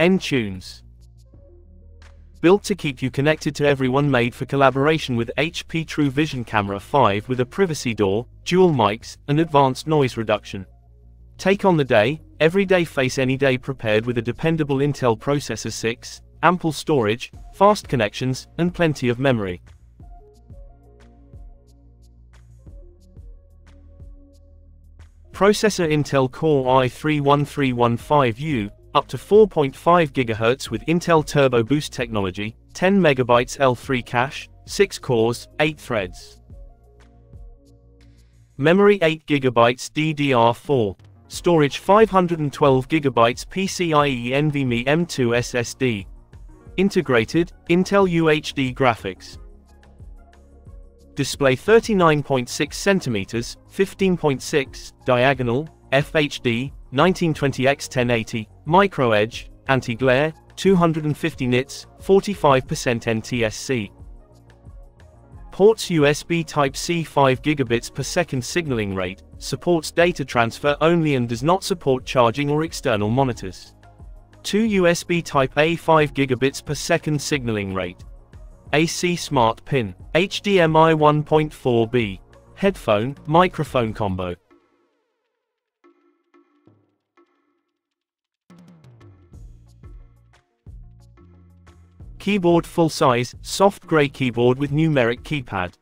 N-Tunes. Built to keep you connected to everyone, made for collaboration with HP True Vision Camera 5 with a privacy door, dual mics, and advanced noise reduction. Take on the day, every day, face any day, prepared with a dependable Intel processor, 6, ample storage, fast connections, and plenty of memory. Processor Intel Core i3-1315U, up to 4.5 GHz with Intel Turbo Boost technology, 10 MB L3 cache, 6 cores, 8 threads. Memory 8 GB DDR4. Storage 512 GB PCIe NVMe M2 SSD. Integrated, Intel UHD graphics. Display 39.6 cm, 15.6, diagonal, FHD, 1920x1080, micro edge, anti-glare, 250 nits, 45% NTSC. Ports USB Type-C, 5 gigabits per second signaling rate, supports data transfer only and does not support charging or external monitors. 2 USB Type-A, 5 gigabits per second signaling rate. AC Smart Pin, HDMI 1.4b. Headphone, microphone combo. Keyboard full-size, soft gray keyboard with numeric keypad.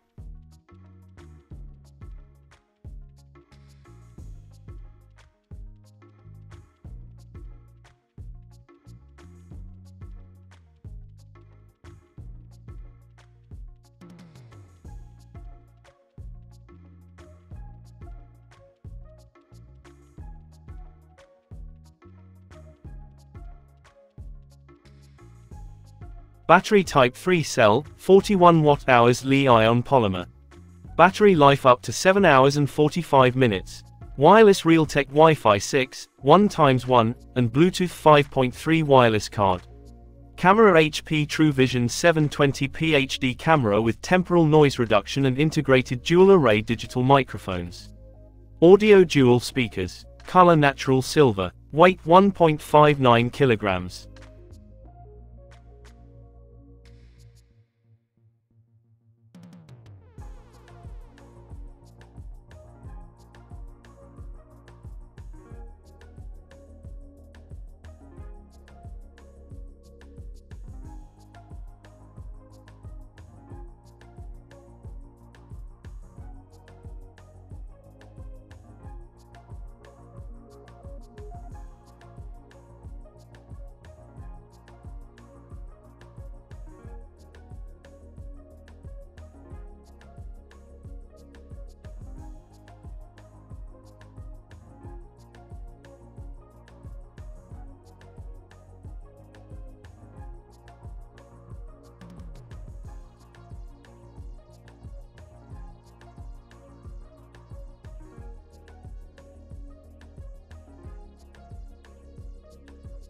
Battery Type 3 cell, 41 Wh Li-ion polymer. Battery life up to 7 hours and 45 minutes. Wireless Realtek Wi-Fi 6, 1x1, and Bluetooth 5.3 wireless card. Camera HP True Vision 720p HD camera with temporal noise reduction and integrated dual array digital microphones. Audio dual speakers. Color natural silver. Weight 1.59 kilograms.